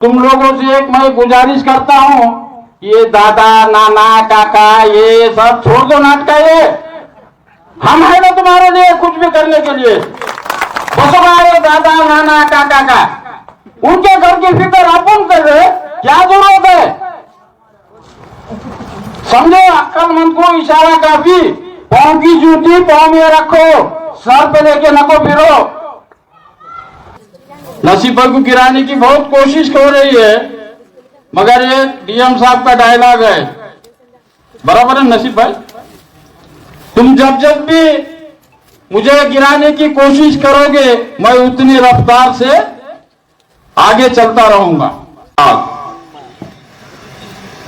तुम लोगों से एक मैं गुजारिश करता हूं, ये दादा नाना काका ये सब छोड़ दो नाटक। ये हम है ना तुम्हारे लिए कुछ भी करने के लिए। बसवाए दादा नाना काका का उनके घर की फिक्र अपन कर रहे, क्या जरूरत है? समझो, अक्लमंद को इशारा काफी। पाँव की जूती पाँव में रखो, सर पे लेके नको फिरो। नसीब भाई को गिराने की बहुत कोशिश हो रही है, मगर ये डीएम साहब का डायलॉग है, बराबर है नसीब भाई? तुम जब जब भी मुझे गिराने की कोशिश करोगे, मैं उतनी रफ्तार से आगे चलता रहूंगा।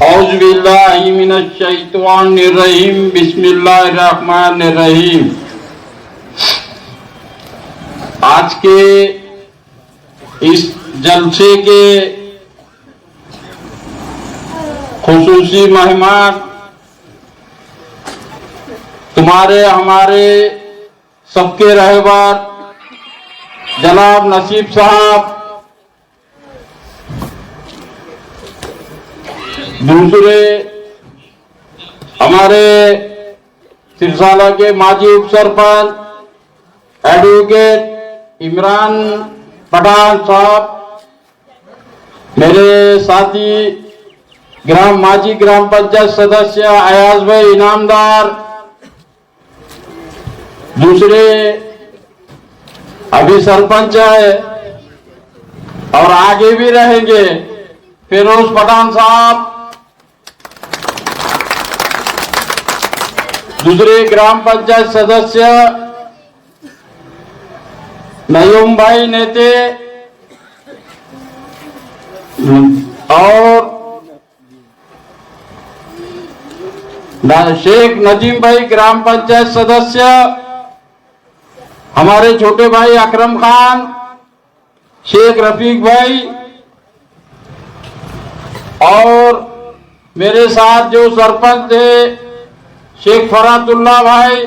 औज़ु बिल्लाहि मिनश शैतानिर रजीम, बिस्मिल्लाहिर रहमानिर रहीम। आज के इस जलसे के खुसूसी मेहमान तुम्हारे हमारे सबके रहबर जनाब नसीब साहब, दूसरे हमारे सिरसाला के माजी उप सरपंच एडवोकेट इमरान पठान साहब, मेरे साथी माजी ग्राम पंचायत सदस्य अयाज भाई इनामदार, दूसरे अभी सरपंच है और आगे भी रहेंगे फिरोज पठान साहब, दूसरे ग्राम पंचायत सदस्य नयूम भाई नेते और शेख नजीम भाई ग्राम पंचायत सदस्य, हमारे छोटे भाई अकरम खान, शेख रफीक भाई और मेरे साथ जो सरपंच थे शेख फरातुल्लाह भाई,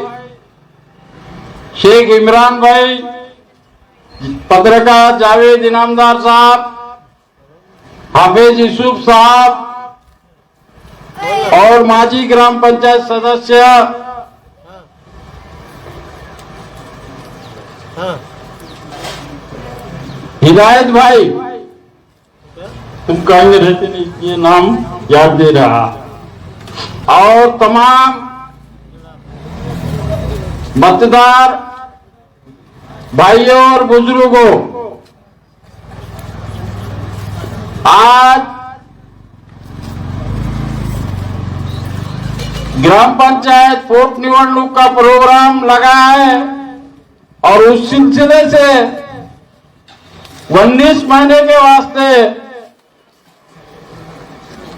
शेख इमरान भाई, पत्रकार जावेद इनामदार साहब, हाफिज यूसुफ साहब और माजी ग्राम पंचायत सदस्य हिदायत भाई, तुम कहेंगे रहते नहीं, ये नाम याद दे रहा, और तमाम मतदार भाइयों और बुजुर्गों, आज ग्राम पंचायत पोट निवडणूक का प्रोग्राम लगा है और उस सिलसिले से 19 महीने के वास्ते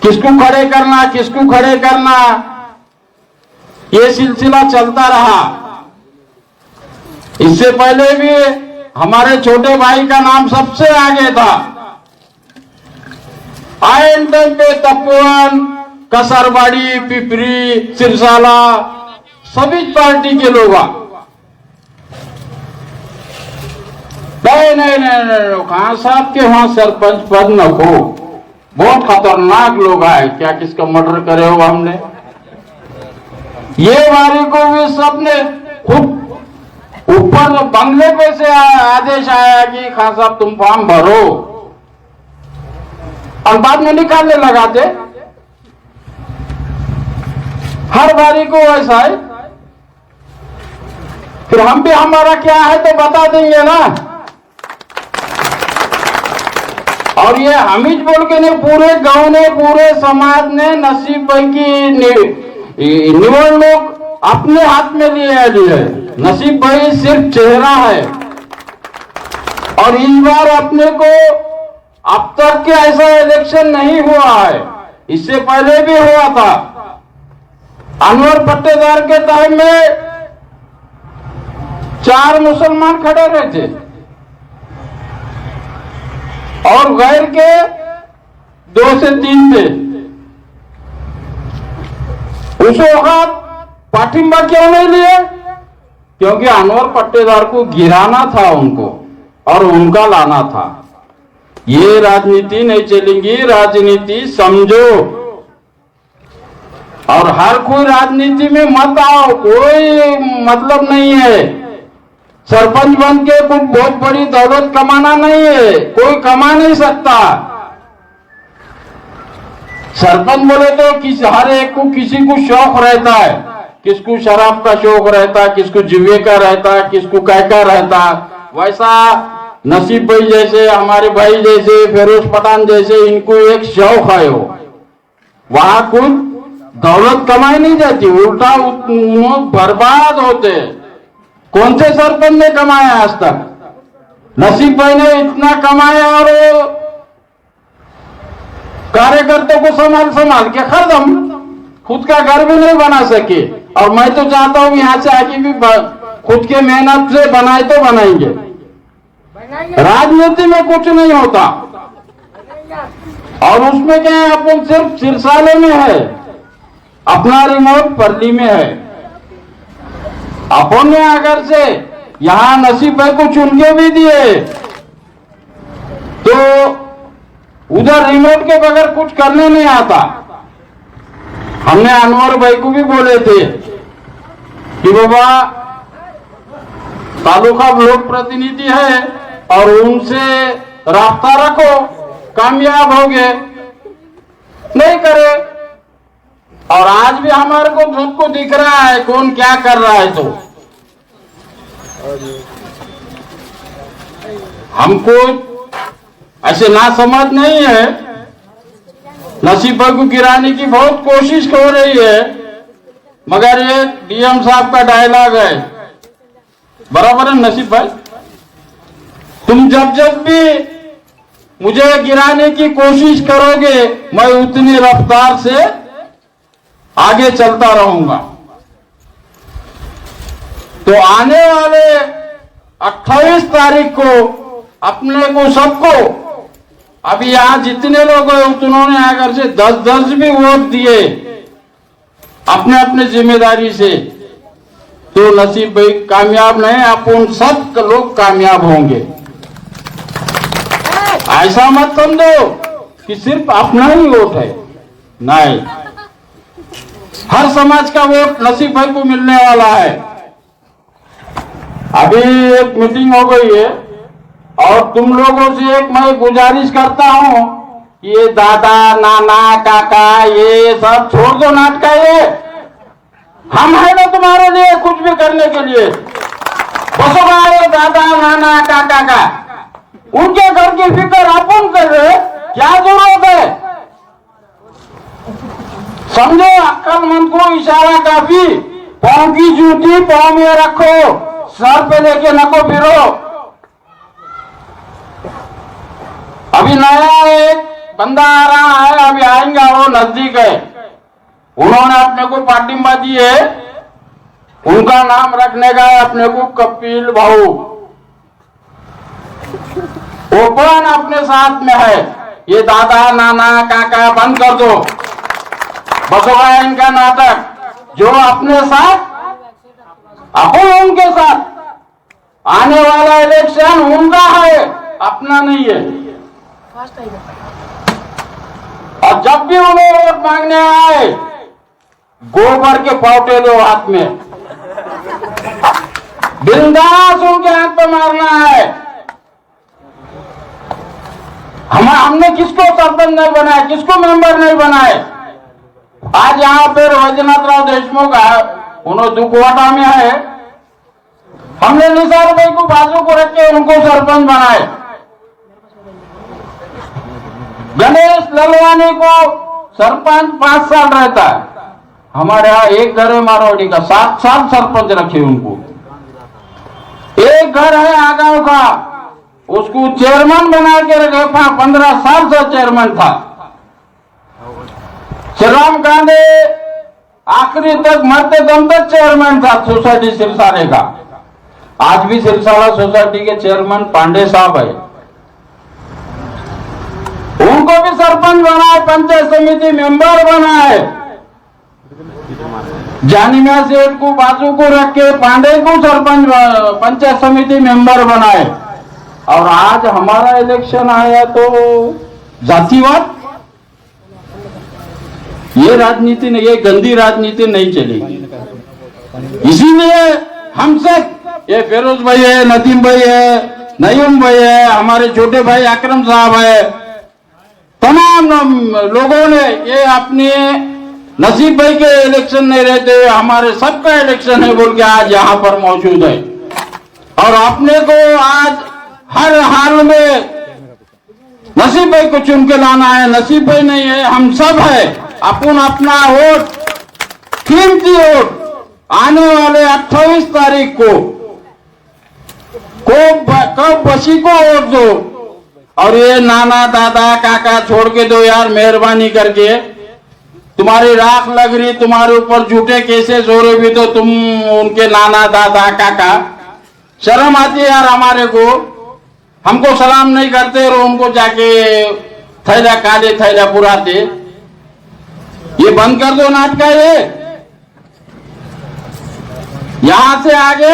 किसको खड़े करना ये सिलसिला चलता रहा। इससे पहले भी हमारे छोटे भाई का नाम सबसे आगे था। आयन टाइम पे तपोवन, कसरबाड़ी, पिपरी, सिरसाला सभी पार्टी के लोग नहीं, खान साहब के वहां सरपंच पद न हो, बहुत खतरनाक लोग आए, क्या किसका मर्डर करे हो हमने। ये बारी को भी सबने खुद ऊपर बंगले पे से आदेश आया कि खान साहब तुम फॉर्म भरो, और बाद में निकालने लगाते। हर बारी को ऐसा है, फिर हम भी हमारा क्या है तो बता देंगे ना। और ये हमीज बोल के नहीं, पूरे गांव ने पूरे समाज ने नसीब भाई की निवडणूक अपने हाथ में ली है। नसीब भाई सिर्फ चेहरा है, और इस बार अपने को अब तक के ऐसा इलेक्शन नहीं हुआ है, इससे पहले भी हुआ था। अनवर पट्टेदार के टाइम में 4 मुसलमान खड़े रहे थे और गैर के 2 से 3 थे। उस वक्त पाठिंबा क्यों नहीं लिए? क्योंकि अनवर पट्टेदार को गिराना था उनको और उनका लाना था। ये राजनीति नहीं चलेगी। राजनीति समझो और हर कोई राजनीति में मत आओ, कोई मतलब नहीं है। सरपंच बन के कुछ बहुत बड़ी दौलत कमाना नहीं है, कोई कमा नहीं सकता। सरपंच बोले तो हर एक को किसी को शौक रहता है, किसको शराब का शौक रहता है, किसको जुए का रहता है, किसको काय का रहता है। वैसा नसीब भाई जैसे, हमारे भाई जैसे, फिरोज पठान जैसे, इनको एक शौक है। वहां कुछ दौलत कमाई नहीं जाती, उल्टा लोग बर्बाद होते। कौन से सरपंच ने कमाया आज तक? नसीब भाई ने इतना कमाया और कार्यकर्ताओं को संभाल के खत्म, खुद का घर भी नहीं बना सके। और मैं तो चाहता हूं यहां से आके भी खुद के मेहनत से बनाए तो बनाएंगे। राजनीति में कुछ नहीं होता और उसमें क्या है, अपन सिर्फ सिरसाले में है, अपना रिमोट परली में है। अपन ने अगर से यहां नसीब भाई को चुन के भी दिए तो उधर रिमोट के बगैर कुछ करने नहीं आता। हमने अनवर भाई को भी बोले थे कि बाबा तालुका ब्लॉक प्रतिनिधि है और उनसे रास्ता रखो, कामयाब होगे। नहीं करे और आज भी हमारे को सबको दिख रहा है कौन क्या कर रहा है। तो हमको ऐसे ना समझ नहीं है। नसीब भाई को गिराने की बहुत कोशिश हो रही है, मगर ये डीएम साहब का डायलॉग है, बराबर है नसीब भाई, तुम जब जब भी मुझे गिराने की कोशिश करोगे मैं उतनी रफ्तार से आगे चलता रहूंगा। तो आने वाले 28 तारीख को अपने को सबको, अभी यहां जितने लोग हैं उन्होंने अगर से 10-10 भी वोट दिए अपने अपने जिम्मेदारी से, तो नसीब भाई कामयाब नहीं, अपन सब लोग कामयाब होंगे। ऐसा मत समझो कि सिर्फ अपना ही वोट है, नहीं, हर समाज का वोट नसीब भाई को मिलने वाला है। अभी एक मीटिंग हो गई है और तुम लोगों से एक मैं गुजारिश करता हूं कि ये दादा नाना काका ये सब छोड़ दो नाटका। ये हम है ना तुम्हारे लिए कुछ भी करने के लिए। बसोगा ये दादा नाना काका का, उनके घर की फिक्र अपन कर रहे, क्या जरूरत है? समझो अक्लमंद को इशारा काफी। पांव की जूती पांव में रखो, सर पे लेके नको फिरो। अभी नया एक बंदा आ रहा है, अभी आएंगे, वो नजदीक है, उन्होंने अपने को पार्टिंबा दी है, उनका नाम रखने का है अपने को कपिल भाऊ। वो कौन अपने साथ में है? ये दादा नाना काका बंद कर दो, बस होगा इनका नाटक। जो अपने साथ अपन उनके साथ, आने वाला इलेक्शन उनका है, अपना नहीं है। और जब भी उन्हें वोट मांगने आए गोबर के पौटे लो हाथ में, बिंदास उनके हाथ पे मारना है। हमने किसको सरपंच नहीं बनाया, किसको मेंबर नहीं बनाए। आज यहाँ पे वैजनाथ राव देशमुख है, उन्होंने दुखवाटा में है, हमने निसार भाई को बाजू को रख के उनको सरपंच बनाए। गणेश ललवानी को सरपंच 5 साल रहता है, हमारे यहाँ एक घर है मारवाड़ी का, 7 साल सरपंच रखे उनको। एक घर है आगांव का, उसको चेयरमैन बना के रखे, 15 साल से चेयरमैन था। श्रीराम कांडे आखिरी तक मरते दम तक चेयरमैन था सोसाइटी सिरसाले का। आज भी सिरसाला सोसाइटी के चेयरमैन पांडे साहब है, उनको भी सरपंच बनाए, पंचायत समिति मेंबर बनाए। जानिया सेठ को बाजू को रख के पांडे को सरपंच पंचायत समिति मेंबर बनाए। और आज हमारा इलेक्शन आया तो जातिवाद, ये राजनीति नहीं, ये गंदी राजनीति नहीं चलेगी। इसीलिए हम सब, ये फिरोज भाई है, नदीम भाई है, नईम भाई है, हमारे छोटे भाई अकरम साहब है, तमाम लोगों ने ये अपने नसीब भाई के इलेक्शन नहीं रहते, हमारे सबका इलेक्शन है बोल के आज यहाँ पर मौजूद है। और अपने को आज हर हाल में नसीब भाई को चुन के लाना है। नसीब भाई नहीं है, हम सब है। अपन अपना वोट, कीमती वोट आने वाले 28 तारीख को कब बसी को वोट दो। और ये नाना दादा काका छोड़ के दो यार, मेहरबानी करके। तुम्हारी राख लग रही, तुम्हारे ऊपर झूठे केसेस हो रहे भी तो तुम उनके नाना दादा काका, शर्म आती है यार हमारे को। हमको सलाम नहीं करते और उनको जाके थैला काले थैला पुराते। ये बंद कर दो नाटक। ये यहां से आगे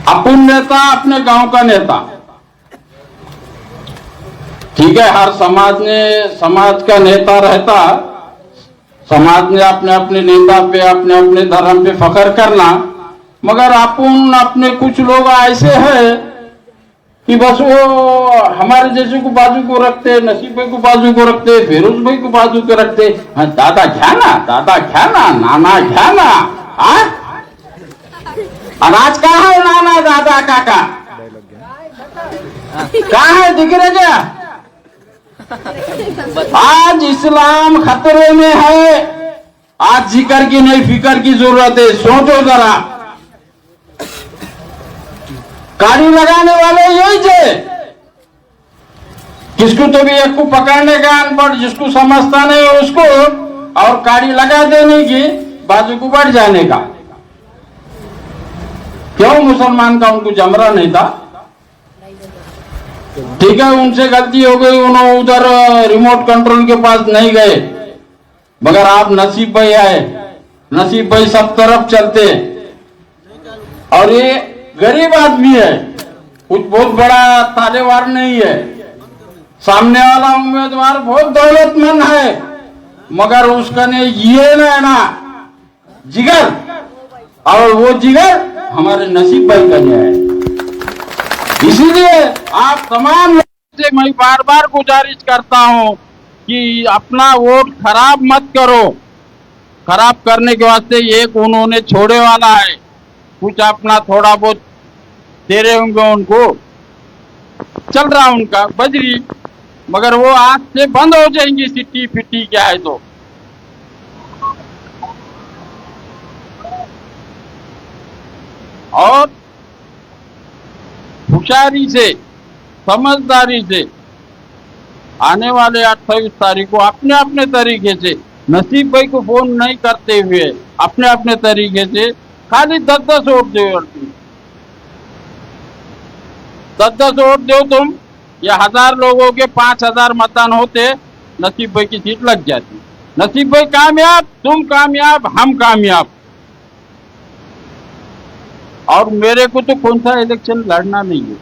अपन नेता अपने गांव का नेता, ठीक है। हर समाज का नेता रहता, समाज ने अपने अपने नेता पे, अपने अपने धर्म पे फख्र करना। मगर अपन अपने कुछ लोग ऐसे हैं कि बस वो हमारे जैसे को बाजू को रखते, नसीब भाई को बाजू को रखते, फिरोज भाई को बाजू को रखते। दादा घ्या ना, नाना घ्या ना। अनाज कहाँ है नाना दादा काका, कहाँ है, दिख रहे क्या? आज इस्लाम खतरे में है। आज जिक्र की नहीं, फिक्र की जरूरत है। सोचो जरा, गाड़ी लगाने वाले यही थे। किसको तो भी एक को पकड़ने का अनपढ़, जिसको समझता नहीं उसको, और गाड़ी लगा देने की, बाजू को बढ़ जाने का। क्यों? मुसलमान का उनको जमरा नहीं था। ठीक है, उनसे गलती हो गई, उन्होंने उधर रिमोट कंट्रोल के पास नहीं गए। मगर आप नसीब भाई आए, नसीब भाई सब तरफ चलते। और ये गरीब आदमी है, कुछ बहुत बड़ा तालेवार नहीं है। सामने वाला उम्मीदवार बहुत दौलतमंद है, मगर उसका ने ये ना जिगर, और वो जिगर हमारे नसीब भाई का नहीं है। इसीलिए आप तमाम लोगों से मैं बार बार गुजारिश करता हूं कि अपना वोट खराब मत करो। खराब करने के वास्ते एक उन्होंने छोड़े वाला है, कुछ अपना थोड़ा बहुत दे रहे होंगे उनको, चल रहा उनका बजरी, मगर वो आज से बंद हो जाएंगी सिट्टी फिट्टी क्या है तो। और होशियारी से, समझदारी से आने वाले 28 तारीख को अपने अपने तरीके से, नसीब भाई को फोन नहीं करते हुए अपने अपने तरीके से खाली 10-10 वोट दो, 10-10 वोट दो तुम। या 1000 लोगों के 5000 मतदान होते, नसीब भाई की सीट लग जाती। नसीब भाई कामयाब, तुम कामयाब, हम कामयाब। और मेरे को तो कौन सा इलेक्शन लड़ना नहीं है।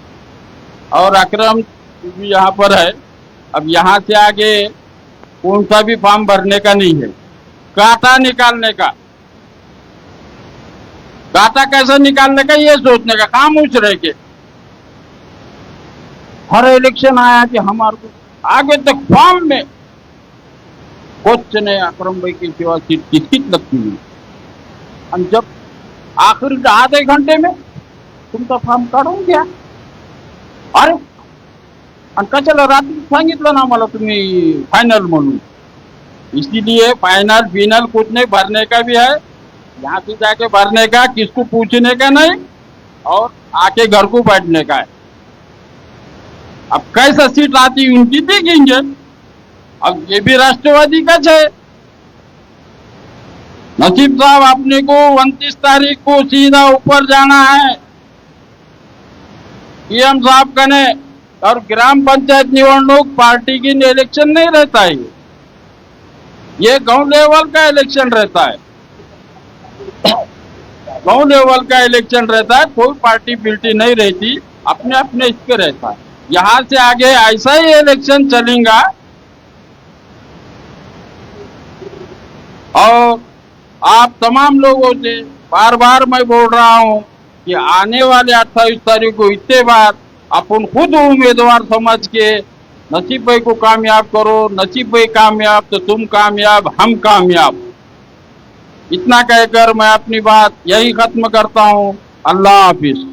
और अकरम भी यहाँ पर है। अब यहाँ से आगे कौन सा भी फॉर्म भरने का नहीं है, काटा निकालने का। काटा कैसे निकालने का ये सोचने का, खामोश रह के। हर इलेक्शन आया कि हमारे को आगे तक फॉर्म में कुछ नहीं, अकरम भाई की सेवा सीट किसकी लगती है। हम जब आखिरी आधे घंटे में तुमचा फॉर्म काढून घ्या। अरे कशाला रात्री सांगितलं ना आम्हाला तुम्ही फाइनल म्हणून। इसीलिए फाइनल कुछ नहीं, भरने का भी है, यहाँ से जाके भरने का, किसको पूछने का नहीं, और आके घर को बैठने का है। अब कैसा सीट आती उनकी देखेंगे। अब ये भी राष्ट्रवादी का है। नसीब साहब, अपने को 29 तारीख को सीधा ऊपर जाना है पीएम साहब का ने। और ग्राम पंचायत निवडणूक पार्टी की इलेक्शन नहीं रहता है, ये गांव लेवल का इलेक्शन रहता है। गांव लेवल का इलेक्शन रहता है, कोई पार्टी बिल्टी नहीं रहती। अपने अपने इस पे रहता है। यहाँ से आगे ऐसा ही इलेक्शन चलेगा और आप तमाम लोगों से बार बार मैं बोल रहा हूँ कि आने वाले 28 तारीख को इतने बार अपन खुद उम्मीदवार समझ के नसीब भाई को कामयाब करो। नसीब भाई कामयाब तो तुम कामयाब, हम कामयाब। इतना कहकर मैं अपनी बात यही खत्म करता हूँ। अल्लाह हाफिज।